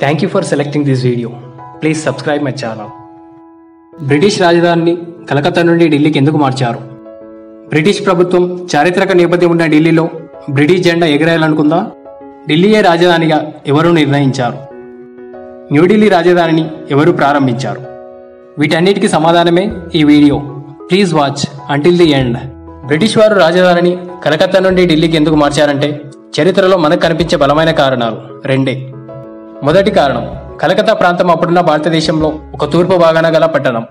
Thank you for selecting this video. Please subscribe my channel. British రాజధానిని కలకత్తా నుండి ఢిల్లీకి ఎందుకు మార్చారు? బ్రిటిష్ ప్రభుత్వం చారిత్రక నేపథ్యం ఉన్న ఢిల్లీలో బ్రిటిష్ జెండా ఎగరేయాలనుకుందా? ఢిల్లీయే రాజధానిగా ఎవరు నిర్ణయించారు? న్యూఢిల్లీ రాజధానిని ఎవరు ప్రారంభించారు? వీటన్నిటికీ సమాధానమే ఈ video. Please watch until the end. British వారు రాజధానిని కలకత్తా నుండి ఢిల్లీకి ఎందుకు మార్చారంటే చరిత్రలో మనకు కనిపించే బలమైన కారణాలు రెండే. మొదటి కారణం, కలకత్తా ప్రాంతం అప్పుడున్న భారతదేశంలో ఒక తూర్పు భాగాన గల పట్టణం.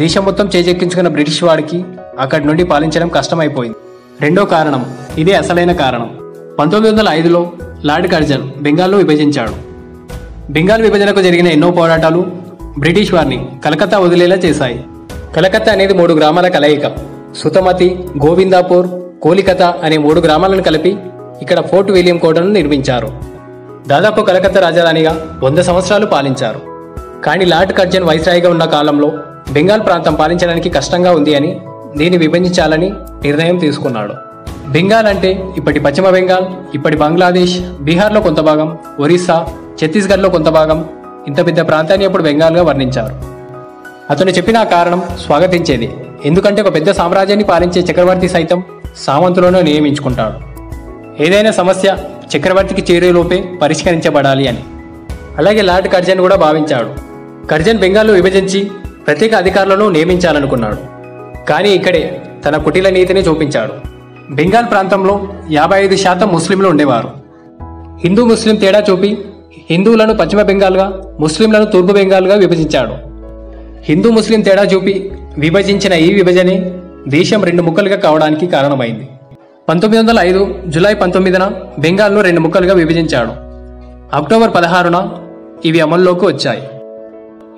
దేశం మొత్తం చేజెక్కించుకున్న బ్రిటిష్ వాడికి అక్కడి నుండి పాలించడం కష్టమైపోయింది. రెండో కారణం, ఇదే అసలైన కారణం, 1905లో లార్డ్ కర్జన్ బెంగాల్ను విభజించాడు. బెంగాల్ విభజనకు జరిగిన ఎన్నో పోరాటాలు బ్రిటిష్ వారిని కలకత్తా వదిలేలా చేశాయి. కలకత్తా అనేది 3 గ్రామాల కలయిక. సుతమతి, గోవిందాపూర్, కోలికతా అనే 3 గ్రామాలను కలిపి ఇక్కడ ఫోర్ట్ విలియం కోటను నిర్మించారు. దాదాపు కలకత్తా రాజధానిగా 100 సంవత్సరాలు పాలించారు. కానీ లార్డ్ కర్జన్ వైస్రాయ్గా ఉన్న కాలంలో బెంగాల్ ప్రాంతం పాలించడానికి కష్టంగా ఉంది అని దీన్ని విభజించాలని నిర్ణయం తీసుకున్నాడు. బెంగాల్ అంటే ఇప్పటి పశ్చిమ బెంగాల్, ఇప్పటి బంగ్లాదేశ్, బీహార్లో కొంత భాగం, ఒరిస్సా, ఛత్తీస్గఢ్లో కొంత భాగం. ఇంత పెద్ద ప్రాంతాన్ని అప్పుడు బెంగాల్గా వర్ణించారు. అతను చెప్పిన కారణం స్వాగతించేది. ఎందుకంటే ఒక పెద్ద సామ్రాజ్యాన్ని పాలించే చక్రవర్తి సైతం సామంతులను నియమించుకుంటాడు. ఏదైనా సమస్య చక్రవర్తికి చేరేలోపే పరిష్కరించబడాలి అని. అలాగే లార్డ్ కర్జన్ కూడా భావించాడు. కర్జన్ బెంగాల్ను విభజించి ప్రత్యేక అధికారులను నియమించాలనుకున్నాడు. కానీ ఇక్కడే తన కుటిల నీతిని చూపించాడు. బెంగాల్ ప్రాంతంలో 55% ముస్లింలు ఉండేవారు. హిందూ ముస్లిం తేడా చూపి హిందువులను పశ్చిమ బెంగాల్గా, ముస్లింలను తూర్పు బెంగాల్గా విభజించాడు. హిందూ ముస్లిం తేడా చూపి విభజించిన ఈ విభజనే దేశం 2 ముక్కలుగా కావడానికి కారణమైంది. 1905 జూలై 19న బెంగాల్ను 2 ముక్కలుగా విభజించాడు. అక్టోబర్ 16న ఇవి అమల్లోకి వచ్చాయి.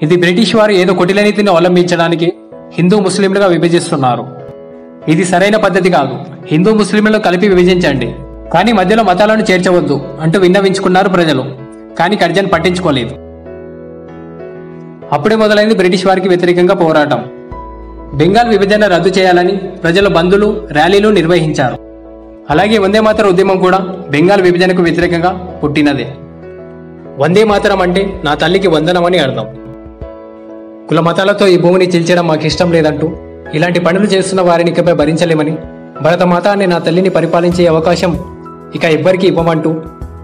ఇది బ్రిటిష్ వారు ఏదో కుటిల నీతిని అవలంబించడానికి హిందూ ముస్లింలుగా విభజిస్తున్నారు. ఇది సరైన పద్ధతి కాదు. హిందూ ముస్లింలను కలిపి విభజించండి, కానీ మధ్యలో మతాలను చేర్చవద్దు అంటూ విన్నవించుకున్నారు ప్రజలు. కానీ కర్జన్ పట్టించుకోలేదు. అప్పుడే మొదలైంది బ్రిటిష్ వారికి వ్యతిరేకంగా పోరాటం. బెంగాల్ విభజన రద్దు చేయాలని ప్రజలు బంద్లు, ర్యాలీలు నిర్వహించారు. అలాగే వందే మాతరం ఉద్యమం కూడా బెంగాల్ విభజనకు వ్యతిరేకంగా పుట్టినదే. వందే మాతరం అంటే నా తల్లికి వందనం అని అర్థం. కుల మతాలతో ఈ భూమిని చీల్చడం మాకు ఇష్టం లేదంటూ ఇలాంటి పనులు చేస్తున్న వారిని ఇకపై భరించలేమని, భరతమాత అనే నా తల్లిని పరిపాలించే అవకాశం ఇక ఎవ్వరికీ ఇవ్వమంటూ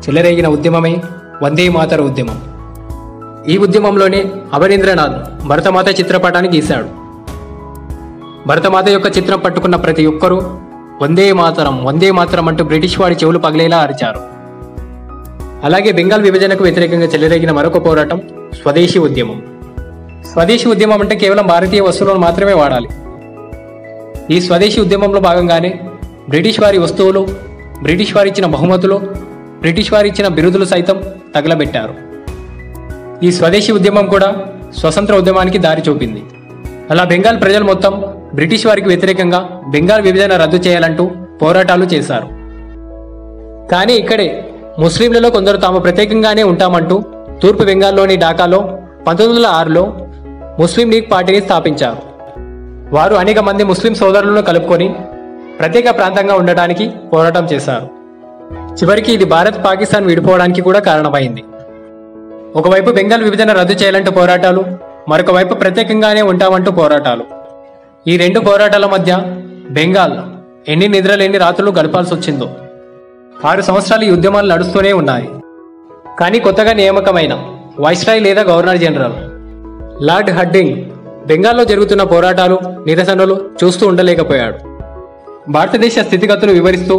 చెలరేగిన ఉద్యమమే వందే మాతర ఉద్యమం. ఈ ఉద్యమంలోనే అమరీంద్రనాథ్ భరతమాత చిత్రపటాన్ని గీశాడు. భరతమాత యొక్క చిత్రం పట్టుకున్న ప్రతి ఒక్కరూ వందే మాతరం, వందే మాతరం అంటూ బ్రిటిష్ వాడి చెవులు పగిలేలా అరిచారు. అలాగే బెంగాల్ విభజనకు వ్యతిరేకంగా చెలరేగిన మరొక పోరాటం స్వదేశీ ఉద్యమం. స్వదేశీ ఉద్యమం అంటే కేవలం భారతీయ వస్తువులను మాత్రమే వాడాలి. ఈ స్వదేశీ ఉద్యమంలో భాగంగానే బ్రిటిష్ వారి వస్తువులు, బ్రిటిష్ వారు ఇచ్చిన బహుమతులు, బ్రిటిష్ వారు ఇచ్చిన బిరుదులు సైతం తగలబెట్టారు. ఈ స్వదేశీ ఉద్యమం కూడా స్వతంత్ర ఉద్యమానికి దారి చూపింది. అలా బెంగాల్ ప్రజలు మొత్తం బ్రిటిష్ వారికి వ్యతిరేకంగా బెంగాల్ విభజన రద్దు చేయాలంటూ పోరాటాలు చేశారు. కానీ ఇక్కడే ముస్లింలలో కొందరు తాము ప్రత్యేకంగానే ఉంటామంటూ తూర్పు బెంగాల్లోని ఢాకాలో 1906లో ముస్లిం లీగ్ పార్టీని స్థాపించారు. వారు అనేక మంది ముస్లిం సోదరులను కలుపుకొని ప్రత్యేక ప్రాంతంగా ఉండటానికి పోరాటం చేశారు. చివరికి ఇది భారత్, పాకిస్తాన్ విడిపోవడానికి కూడా కారణమైంది. ఒకవైపు బెంగాల్ విభజన రద్దు చేయాలంటూ పోరాటాలు, మరొక వైపు ప్రత్యేకంగానే ఉంటామంటూ పోరాటాలు. ఈ 2 పోరాటాల మధ్య బెంగాల్ ఎన్ని నిద్రలేని రాత్రులు గడపాల్సి వచ్చిందో. 6 సంవత్సరాలు ఈ ఉద్యమాలు నడుస్తూనే ఉన్నాయి. కానీ కొత్తగా నియామకమైన వైస్రాయ్ లేదా గవర్నర్ జనరల్ లార్డ్ హర్డింగ్ బెంగాల్లో జరుగుతున్న పోరాటాలు, నిరసనలు చూస్తూ ఉండలేకపోయాడు. భారతదేశ స్థితిగతులు వివరిస్తూ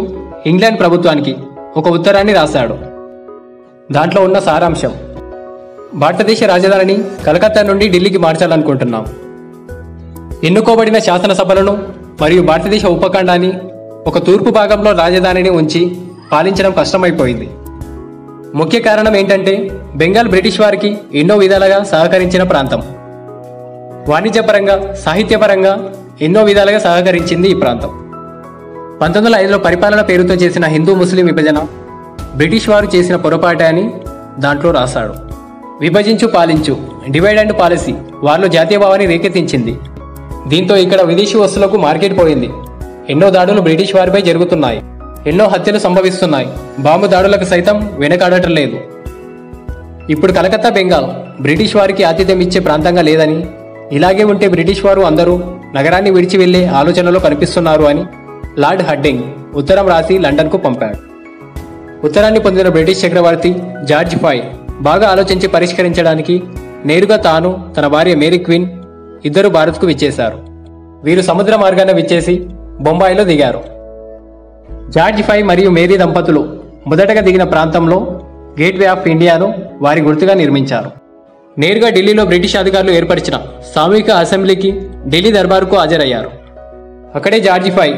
ఇంగ్లాండ్ ప్రభుత్వానికి ఒక ఉత్తరాన్ని రాశాడు. దాంట్లో ఉన్న సారాంశం: భారతదేశ రాజధానిని కలకత్తా నుండి ఢిల్లీకి మార్చాలనుకుంటున్నాం. ఎన్నుకోబడిన శాసనసభలను మరియు భారతదేశ ఉపఖండాన్ని ఒక తూర్పు భాగంలో రాజధానిని ఉంచి పాలించడం కష్టమైపోయింది. ముఖ్య కారణం ఏంటంటే బెంగాల్ బ్రిటిష్ వారికి ఎన్నో విధాలుగా సహకరించిన ప్రాంతం. వాణిజ్యపరంగా, సాహిత్యపరంగా ఎన్నో విధాలుగా సహకరించింది ఈ ప్రాంతం. 1905లో పరిపాలన పేరుతో చేసిన హిందూ ముస్లిం విభజన బ్రిటిష్ వారు చేసిన పొరపాటే అని దాంట్లో రాశాడు. విభజించు పాలించు, డివైడ్ అండ్ పాలసీ వారిలో జాతీయభావాన్ని రేకెత్తించింది. దీంతో ఇక్కడ విదేశీ వస్తువులకు మార్కెట్ పోయింది. ఎన్నో దాడులు బ్రిటిష్ వారిపై జరుగుతున్నాయి. ఎన్నో హత్యలు సంభవిస్తున్నాయి. బాంబు దాడులకు సైతం వెనకాడటం లేదు. ఇప్పుడు కలకత్తా బెంగాల్ బ్రిటిష్ వారికి ఆతిథ్యం ఇచ్చే ప్రాంతంగా లేదని, ఇలాగే ఉంటే బ్రిటిష్ వారు అందరూ నగరాన్ని విడిచి వెళ్లే ఆలోచనలో కనిపిస్తున్నారు అని లార్డ్ హడ్డింగ్ ఉత్తరం రాసి లండన్కు పంపాడు. ఉత్తరాన్ని పొందిన బ్రిటిష్ చక్రవర్తి జార్జ్ ఫై బాగా ఆలోచించి పరిష్కరించడానికి నేరుగా తాను, తన భార్య మేరీ క్వీన్ ఇద్దరు భారత్కు విచ్చేశారు. వీరు సముద్ర మార్గాన విచ్చేసి బొంబాయిలో దిగారు. జార్జ్ ఫై మరియు మేరీ దంపతులు మొదటగా దిగిన ప్రాంతంలో గేట్వే ఆఫ్ ఇండియాను వారి గుర్తుగా నిర్మించారు. నేరుగా ఢిల్లీలో బ్రిటిష్ అధికారులు ఏర్పరిచిన సామూహిక అసెంబ్లీకి ఢిల్లీ దర్బారుకు హాజరయ్యారు. అక్కడే జార్జ్ ఫై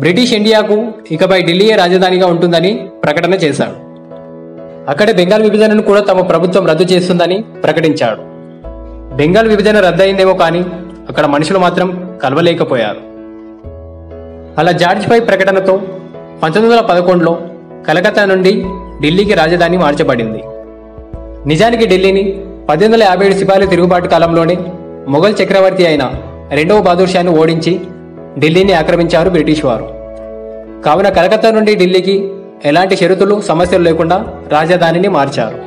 బ్రిటిష్ ఇండియాకు ఇకపై ఢిల్లీయే రాజధానిగా ఉంటుందని ప్రకటన చేశాడు. అక్కడే బెంగాల్ విభజనను కూడా తమ ప్రభుత్వం రద్దు చేస్తుందని ప్రకటించాడు. బెంగాల్ విభజన రద్దయిందేమో కానీ అక్కడ మనుషులు మాత్రం కలవలేకపోయారు. అలా జార్జ్ ఫై ప్రకటనతో 1911లో కలకత్తా నుండి ఢిల్లీకి రాజధాని మార్చబడింది. నిజానికి ఢిల్లీని 1857 సిపాయిల తిరుగుబాటు కాలంలోనే మొఘల్ చక్రవర్తి అయిన రెండవ బహదూర్ షాను ఓడించి ఢిల్లీని ఆక్రమించారు బ్రిటిష్ వారు. కావున కలకత్తా నుండి ఢిల్లీకి ఎలాంటి షరతులు, సమస్యలు లేకుండా రాజధానిని మార్చారు.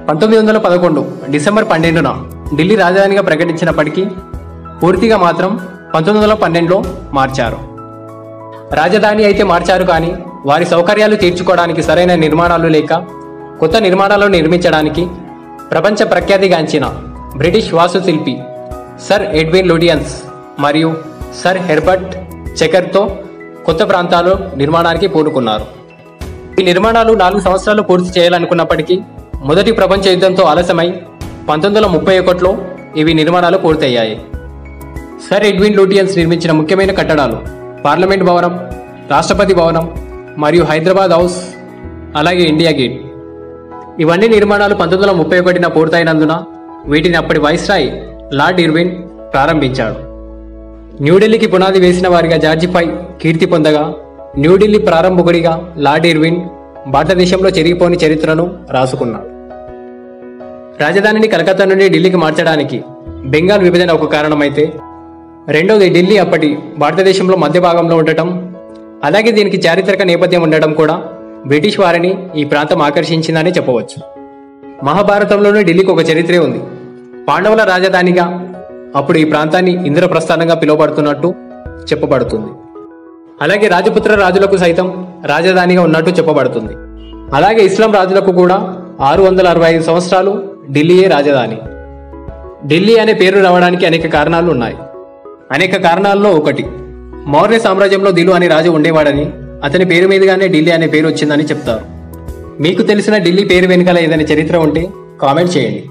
1911 డిసెంబర్ 12న ఢిల్లీ రాజధానిగా ప్రకటించినప్పటికీ పూర్తిగా మాత్రం 1912లో మార్చారు. రాజధాని అయితే మార్చారు కానీ వారి సౌకర్యాలు తీర్చుకోవడానికి సరైన నిర్మాణాలు లేక కొత్త నిర్మాణాలను నిర్మించడానికి ప్రపంచ ప్రఖ్యాతిగాంచిన బ్రిటిష్ వాస్తుశిల్పి సర్ ఎడ్విన్ లూటియన్స్ మరియు సర్ హెర్బర్ట్ చెకర్తో కొత్త ప్రాంతాలు నిర్మాణానికి పూనుకున్నారు. ఈ నిర్మాణాలు 4 సంవత్సరాలు పూర్తి చేయాలనుకున్నప్పటికీ మొదటి ప్రపంచ యుద్ధంతో ఆలస్యమై 1931లో ఇవి నిర్మాణాలు పూర్తయ్యాయి. సర్ ఎడ్విన్ లూటియన్స్ నిర్మించిన ముఖ్యమైన కట్టడాలు పార్లమెంట్ భవనం, రాష్ట్రపతి భవనం మరియు హైదరాబాద్ హౌస్, అలాగే ఇండియా గేట్. ఇవన్నీ నిర్మాణాలు 1931న పూర్తయినందున వీటిని అప్పటి వైస్రాయ్ లార్డ్ ఇర్విన్ ప్రారంభించాడు. న్యూఢిల్లీకి పునాది వేసిన వారిగా జార్జ్ ఫై కీర్తి పొందగా, న్యూఢిల్లీ ప్రారంభకుడిగా లార్డ్ ఇర్విన్ భారతదేశంలో చెరిగిపోని చరిత్రను రాసుకున్నాడు. రాజధానిని కలకత్తా నుండి ఢిల్లీకి మార్చడానికి బెంగాల్ విభజన ఒక కారణమైతే, రెండవది ఢిల్లీ అప్పటి భారతదేశంలో మధ్య భాగంలో ఉండటం, అలాగే దీనికి చారిత్రక నేపథ్యం ఉండడం కూడా బ్రిటిష్ వారిని ఈ ప్రాంతం ఆకర్షించిందని చెప్పవచ్చు. మహాభారతంలోనే ఢిల్లీకి ఒక చరిత్రే ఉంది. పాండవుల రాజధానిగా అప్పుడు ఈ ప్రాంతాన్ని ఇంద్రప్రస్థానంగా పిలువబడుతున్నట్టు చెప్పబడుతుంది. అలాగే రాజపుత్ర రాజులకు సైతం రాజధానిగా ఉన్నట్టు చెప్పబడుతుంది. అలాగే ఇస్లాం రాజులకు కూడా 665 సంవత్సరాలు ఢిల్లీయే రాజధాని. ఢిల్లీ అనే పేరు రావడానికి అనేక కారణాలు ఉన్నాయి. అనేక కారణాల్లో ఒకటి, మౌర్య సామ్రాజ్యంలో దిలు అనే రాజు ఉండేవాడని, అతని పేరు మీదుగానే ఢిల్లీ అనే పేరు వచ్చిందని చెప్తారు. మీకు తెలిసిన ఢిల్లీ పేరు వెనుకల ఏదైనా చరిత్ర ఉంటే కామెంట్ చేయండి.